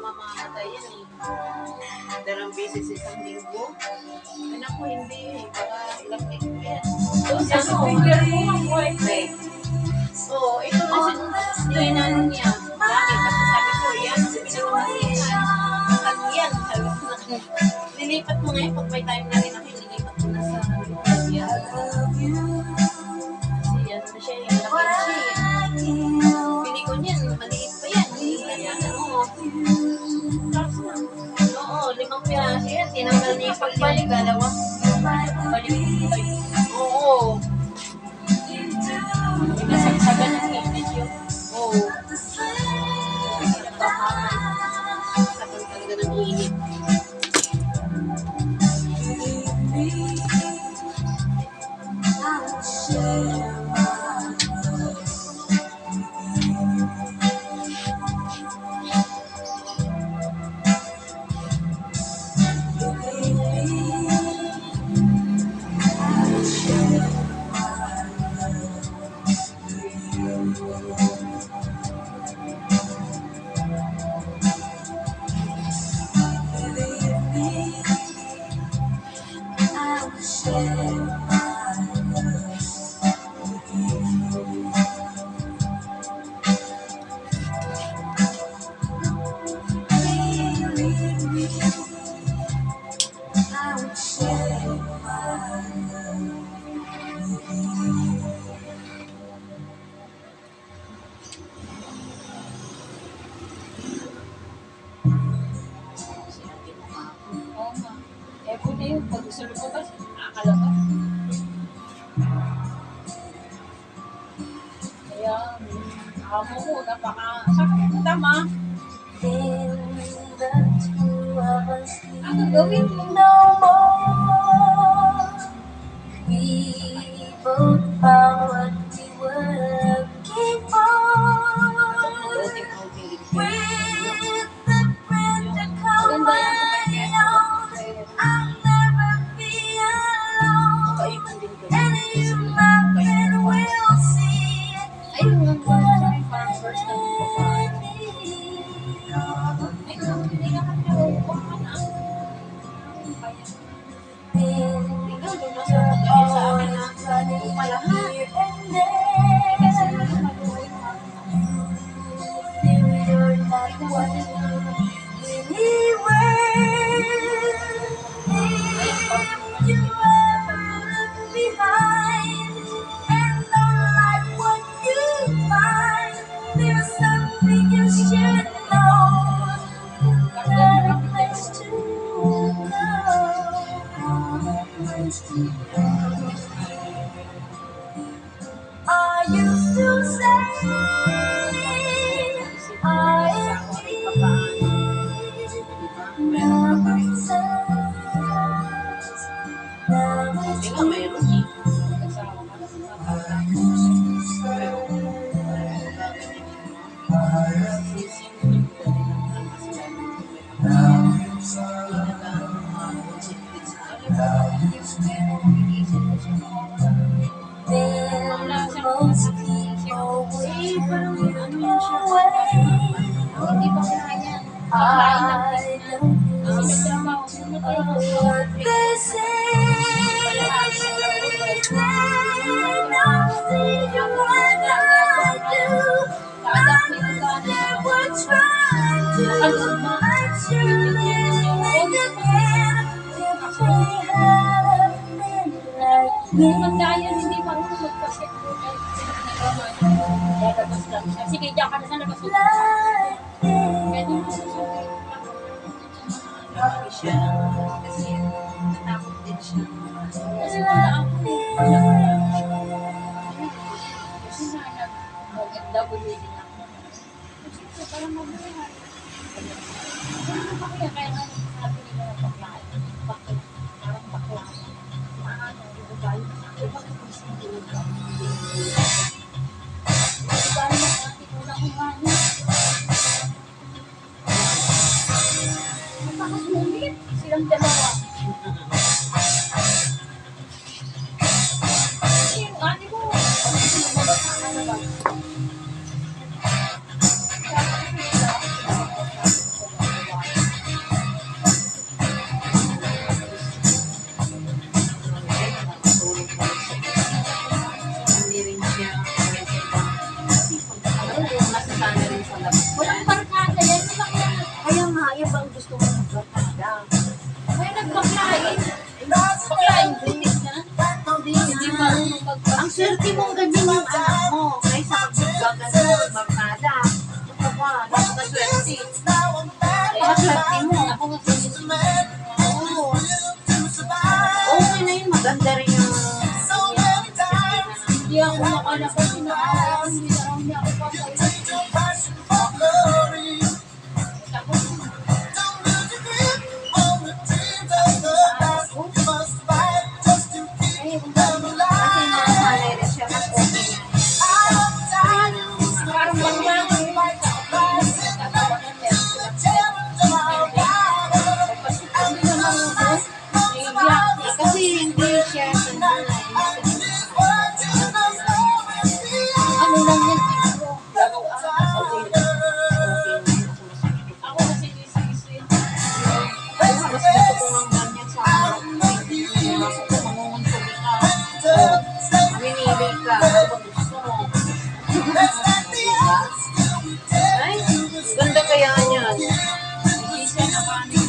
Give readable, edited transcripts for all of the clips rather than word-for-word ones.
mamamatay yan eh. Darang beses isang linggo. Anak ko hindi eh. Baka ilang linggo yan. So, sa figure mo ang boyfriend. Oo, ito na siya inano niya. Bakit? Kasi sabi ko, yan, pinamasihan. At yan, sabi ko na, nilipat mo ngayon, pag may time na rin ako, nilipat mo na sa yan. Kasi yan na siya, yung laki siya. Pili ko niyan, maliit pa yan. Kaya ano, tapos na. Oo, 5 piraso yan. Tinanggal niya yung pagbalik, dalawang balik. Oo. Nasagsagan ng init yun. Oo. Sabang talaga ng init. Pag-usulog ko kasi nakakalabas. Kaya, amo ko, saka pupunta ma. Ang gagawin mo? No more. We both found what we were looking for. With the friend to come my own, I'll never be alone. And you, my friend, will see what I hindi marunong magpasek po kahit lalabas lang siya. Sige, diyan ka na sa labas. Pwede mo susunod. Grabe siya. Kasi natakot din siya. Kasi wala ako. Kasi na mag-W din ako. Kasi parang mabuhay. Kaya nga sabi nila na baklaan. Parang baklaan. Paano? Ugali. Bakit kung sinilog ka? Ugali na natin ulang umani. Napakasulit. Silang dalawa. Kasi yung ate ko, lumabas na kalabas. Ang swerte mo, ganyan yung anak mo. Kaysa maggaganon, barkada. Ito ba, napakaswerte. Napakaswerte mo. Ako nga Oo. Okay na yun, maganda rin yung hindi ako nakalabas, hindi ako papayos. kasi nakamalay rin siya, mas okay na. Parang magmamang Kasi hindi siya sanay. ano lang yan, siguro. Ako kasi sisi. Mas gusto ko ng ganyan sa harap. Mas ko mangungunsuli ka. Minili ka. Ano ba gusto mo? Ay, ganda kaya niyan. Hindi siya nakanin.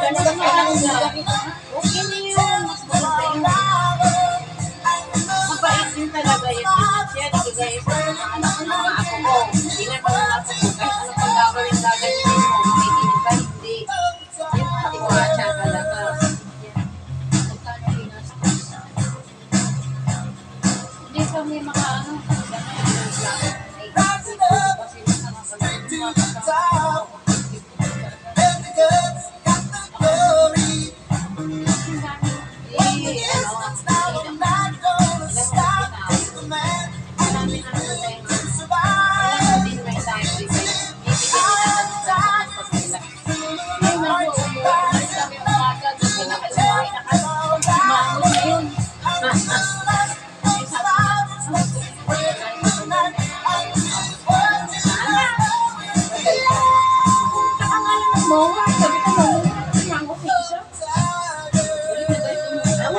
Ganun lang yung Okay na yun. Mas maganda yun. Mabait din talaga yung siya. Nagigay sa mga anak ko, mga ako ko. Hindi na pala ako ko. Kahit ano pang gagawin gagawin mo. Makikinig ba? Hindi. Yung mga tiwasya talaga. Hindi kami makaano.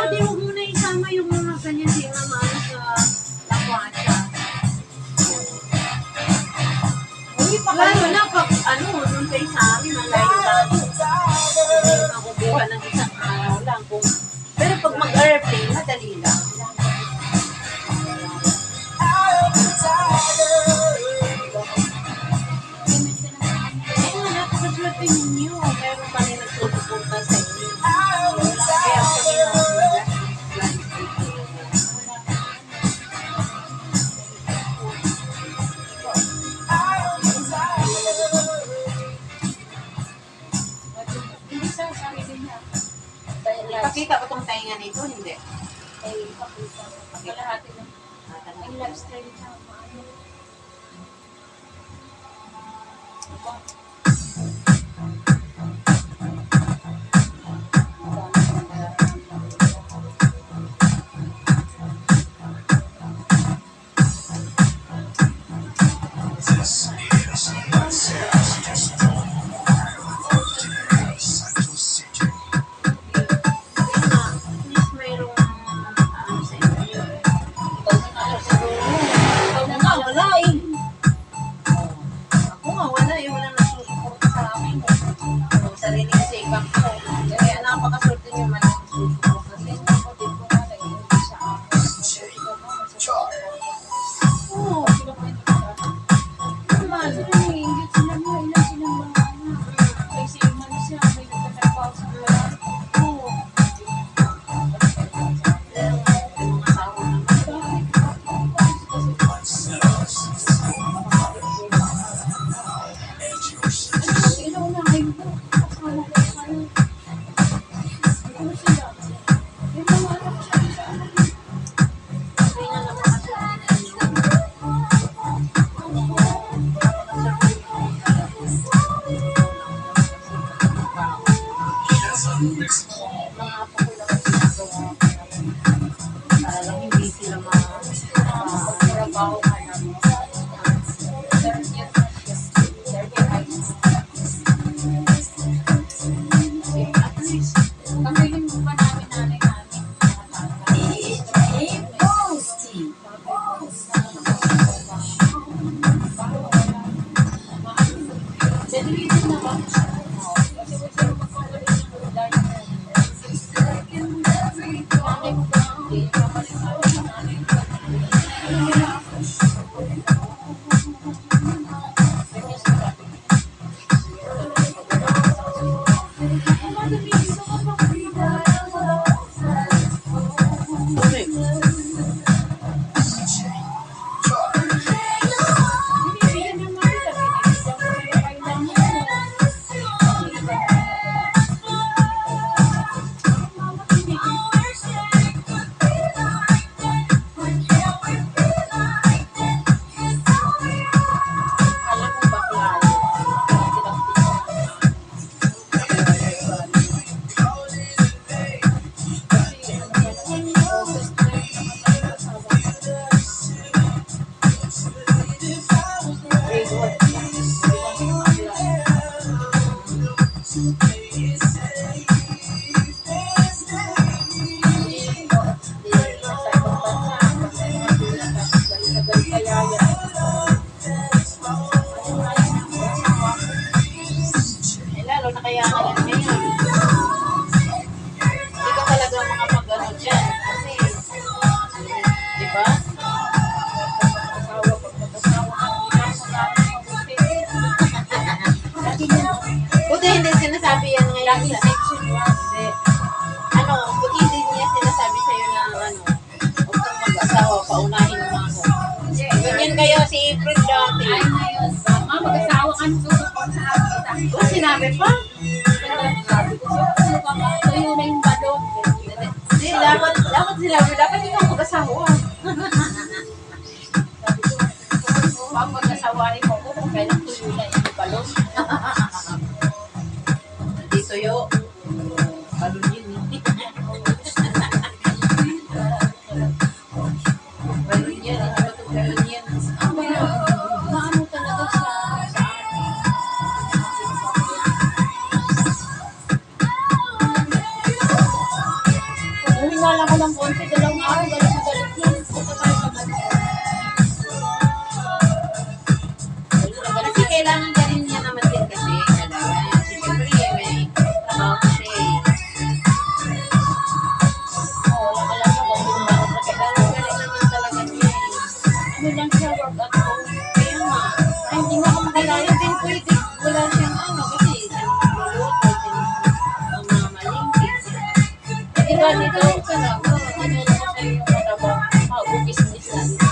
Di mo muna isama yung mga ganyan di mamano sa lakwatsa. Lalo na pag doon kayo sa amin, malayo-layo. Makukuha ng isang araw lang. Pero pag mag-airplane, madali lang. Napakaswerte ninyo. Meron pa rin nagsusupunta sa inyo. Kaya kami Pakita ko tong tainga nito, hindi. Ay, pakita. Pagkalahati ng ay lifestyle na maano. Sariling sikap ko. Kaya napakaswerte niyo man ang susunod kasi kapatid ko nga nag-iingi sa akin. Oo. Naman. Ingit sila mo, ilan silang mga anak. May siman siya, may nagtatrabaho sa buwan. Oo. Yung mga asawa naman. Ilaw na kayo po. Kasama ko kayo. Ano sila? Yung mga anak siya sa anak. Kaya nga napakaswerte ninyo. Mga apo ko lang ang ginagawa ko. Para lang hindi sila Trabaho ka na mo. 30 years na siya. 30 high school. At least, pamilin mo pa namin nanay namin. Dedicated na ba? Kasi gusto mo magpapalito ng dahil Dahil section 1. Hindi. Ano, buti din niya sinasabi sa'yo na ano, huwag kang mag-asawa, paunahin mo ako. Ganyan kayo si April dati. Ay, ngayon. Mama, mag-asawa ka nung susuportahan kita. Oh, sinabi pa? Sabi ko siya, ano ka ba? Tuyo na yung balon. Hindi, dapat sinabi, dapat ikaw mag-asawa. Sabi ko, pag mag-asawain mo ko, kung kailan tuyo na yung balon. Hindi tuyo. Balon yun eh. Balon yan, hindi ba ito balon yan? Maano talaga siya sa atin. Huminga lang ko ng konti, 2 araw, galit na galit yan. Punta tayo sa galit. Kasi kailangan ka rin niya naman din kasi. Kailangan. Siyempre, may trabaho siya eh. Oo, wala ka lang ako kung bakit na Kailangan ka rin naman talaga niya eh. ano lang siya, work at home. Kaya nga. Ay, hindi mo ako Kailangan makilala. din pwede. Wala siyang ano kasi siya nagluluto, siya namamalingki. Di ba dito talaga, ano lang ko sa'yo yung matabang, mag-business na dito.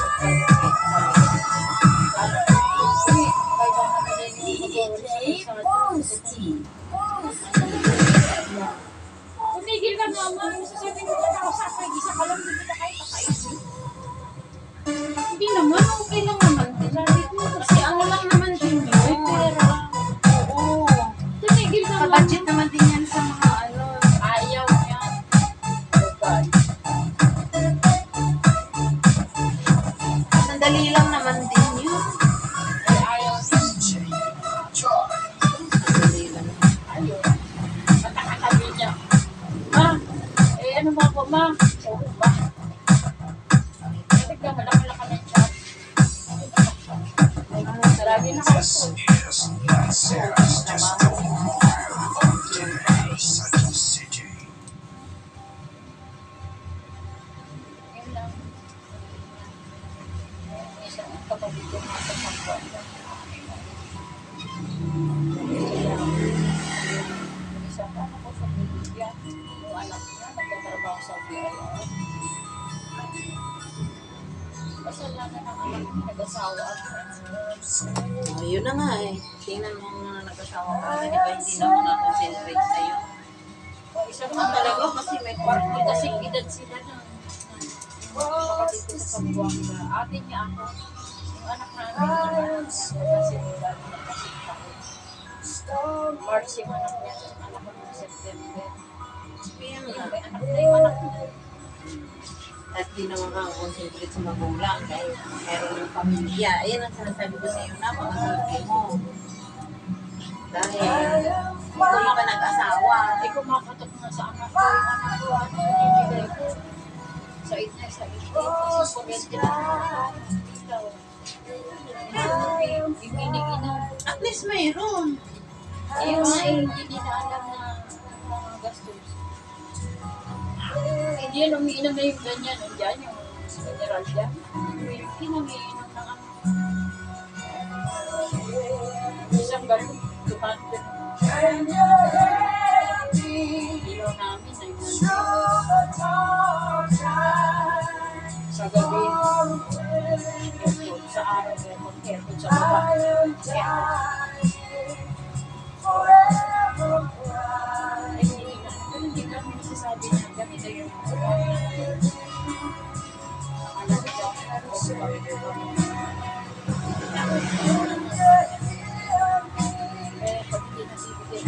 Tumigil ka naman, masasabi mo na ako sa akin, isa ka lang, hindi kita kayo kakainin. Hindi naman, okay lang naman. Sabi ko, Kasi ano lang naman din yun. May pera. Oo. tumigil ka Sa naman. budget naman din yan sa mga ano. Ayaw niya. Oh God. Sandali lang naman din yun. Ay, ayaw niya. Sandali lang. Ayaw. Matakatabi niya. Ma, ano ba ako, ma? Oo ba? Tignan, malaki-laki ng chat. Marami na ako. Yun lang. Isang kapatid ko nga sa kapwa. Isang ano ko sa Bolivia. Yung anak niya, nagtatrabaho sa BIR. Kasalanan ng anak niya, nag-asawa at Oh, yun na nga eh. Tingnan mo mga nag-asawa ka. Di ba hindi na mga concentrate sa'yo? isa Ano naman talaga kasi may parang partner kasi kasi. edad sila na kapatid ko sa Buanga. Ate niya ako. Yung anak namin, yung kasi edad na kasi ako. March yung anak niya, yung anak ko ng September. Kaya Yung nga. may anak na yung anak niya. At di naman ka concentrate sa magulang dahil meron ng pamilya. Ayan ang sinasabi ko sa'yo, napakasarap mo. Dahil hindi ka nag-asawa. Ay, kumakatok nga sa anak ko. Yung anak ko, ano, nanibigay ko. Sa itna, sa itna. Kasi kurente na ikaw. Yung giniginom. At least mayroon. Ayun nga eh, hindi nila alam na mga gastos. Hindi yan, umiinom na yung ganyan. Nandiyan yung mineral dyan. Hindi na umiinom ng ano. Isang galon, 200. Ilaw namin ay sa gabi. Aircon sa araw, aircon sa baba. Ay, hindi kami masasabi na ganito yung alam ko. Kasi kami pag hindi nasibigay,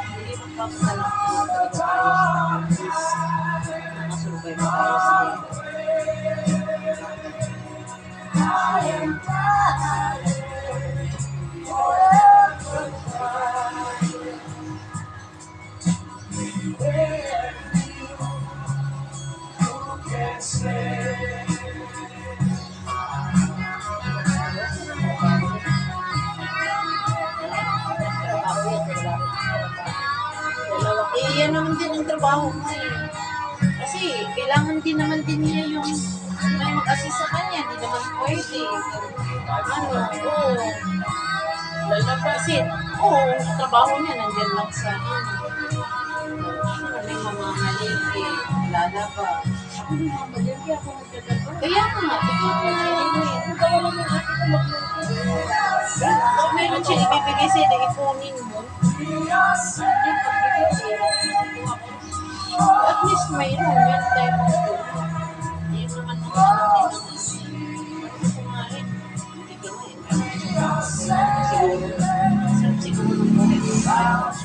Hindi magpapasalang ko talaga tayo sa nakasurvive tayo sa Eh, yan naman din ang trabaho mo eh. Kasi, kailangan din naman din niya yung may mag-assist sa kanya. Hindi naman pwede. Ano, oo. Lalabas. Kasi, oo, trabaho niya nandiyan lang sa may mamamalingki, lalaba. Hindi nga, magalagi ako nagdadalo. Kaya nga, Anyway, kung gawa lang ng ate ko magluto. kung meron siya ibibigay sa'yo, ipunin mo. Hindi, pagbigay siya. At least mayroon tayo magtulong. Yun naman ang alam din naman. Ano kumain? Hindi ka na siguro mo rin yung bahay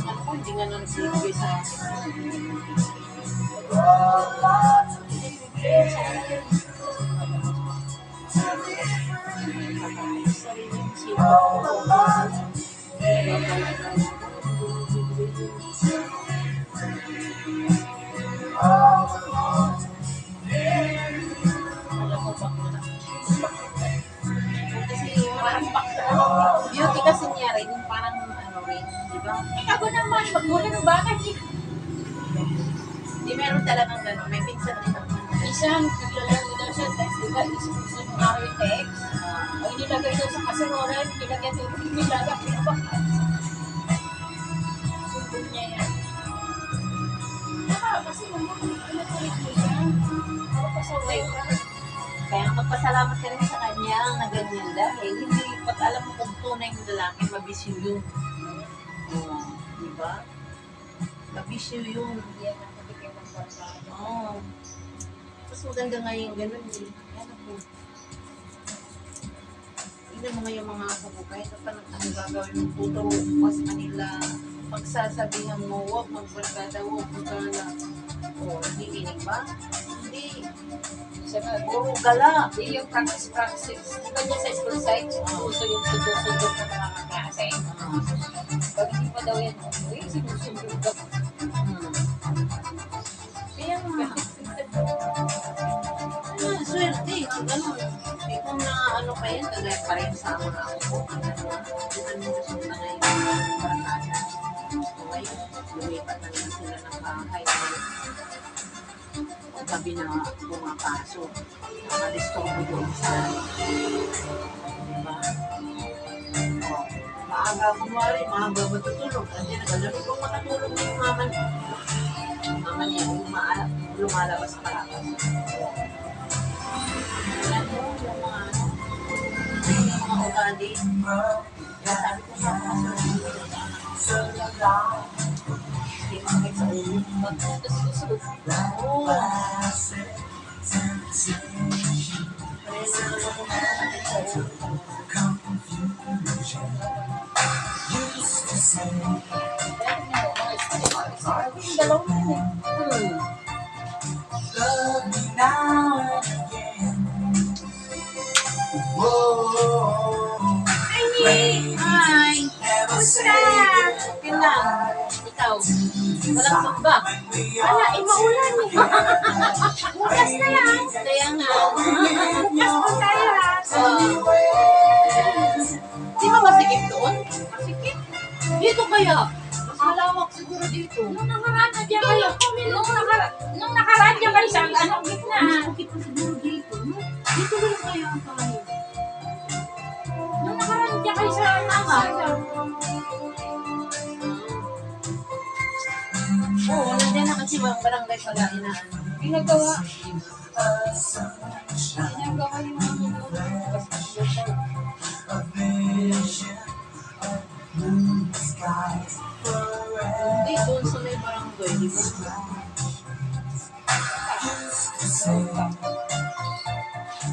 ano ko, hindi nga na nagbibigay sa akin. Beauty kasi niya rin, yung parang ano rin, di ba? Ako naman, magmula ng bata. Di meron talagang gano'n, may pinsan din ako. Isang naglalaro daw siya, text, diba? Gusto ng araw yung text. O inilagay daw sa kasarola, nilagay daw, nilagay, pinabakas. Sumbong niya yan. Kasi naman, pinatulit mo siya. Ako pasaway ka. Kaya magpasalamat ka rin sa kanya na ganyan dahil hindi pag alam mo kung tunay yung lalaki, mabisyo yun. Di ba? Mabisyo yun. Hindi yan ang patigay ng barkada. Oo. Mas maganda nga yung ganun eh. Ano po? Tignan mo nga yung mga kabukay na ang gagawin mo puto mo sa kanila. Pagsasabihan mo, huwag magbarkada, huwag magkala. O, hindi inig ba? Hindi. Siya nga, Puro gala. hindi yung practice. Di ba niya sa school site, uso yung sundok-sundok na mga klase. Pag hindi pa daw yan, sinusundok ka. Kaya nga, Swerte, ang ganun. Eh, kung na ano pa yan, kagaya pa rin sa mga ako. Kita mo gusto na ngayon yung barakada. So ngayon, lumipat na lang sila ng bahay. Sabi na pumapasok. Nakadistorbo doon sa diba? Oh, maaga kumari, maaga matutulog. Kasi nagalami kung makatulog na yung mama niya. Mama niya, lumalabas sa kalakas. Yan mo, yung mga ano, yung mga ugali. Sabi ko sa mga hindi makakit sa ulo. magsusunod. Oo. Yung dalawa na yun eh. Love me now and again. Whoa, Hi! never say Yun lang. Ikaw. Walang sumba. Ala, maulan eh. Bukas na yan. Kaya nga. Bukas pa tayo ha. Di ba masikip doon? Masikip? Dito kaya? Mas malawak siguro dito. Nung nakaraan na dyan kayo. Nung nakaraan dyan kayo sa anong gitna. Masikip pa siguro dito. No? Dito rin kaya tayo. Nung nakaraan dyan kayo sa Oo, nandiyan na kasi mga barangay pala inaan. Ginagawa yung mga a vision of blue skies forever. Hindi, doon sa may barangay, di ba? Used to say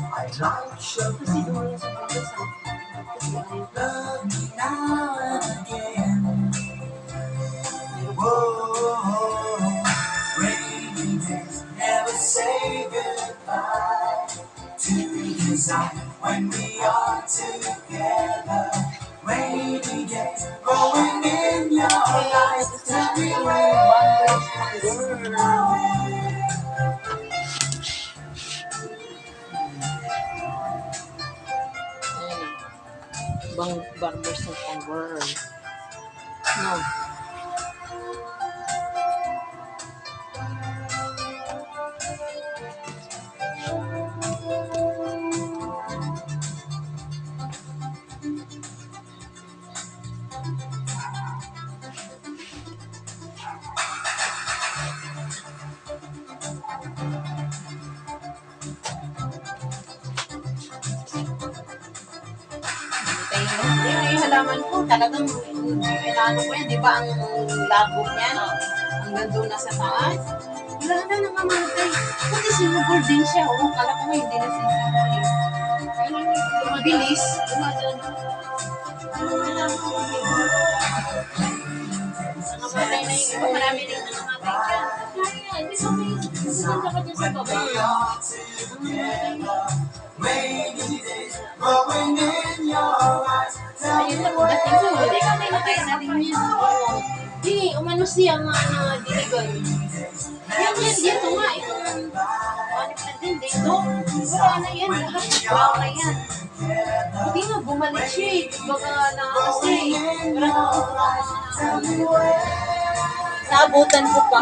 I like your Kasi doon sa barangay sa love me now and again. Whoa, rainy days never say goodbye to the desire when we are together. Rainy days growing in your eyes. Tell me Bang barbers ng power. No. nalaman ko, talagang inaano ko yan, di ba ang labog niya, hanggang doon na sa taas. Wala na nangamatay. Kasi sinugol din siya, kala ko nga hindi na sinugol. Mabilis. Nangamatay na yung iba, marami rin nangamatay dyan. Kaya, hindi sa may sasanda ka dyan sa baba. Ayun na, dating ko, hindi ka namatay na rin yan. Di, umano siya nga na diligan. Yan, dito nga, itong hanip na din, dito. Wala na yan, lahat brown na yan. Hindi nga, bumalik siya eh. Baga na kasi, parang naabutan ko pa.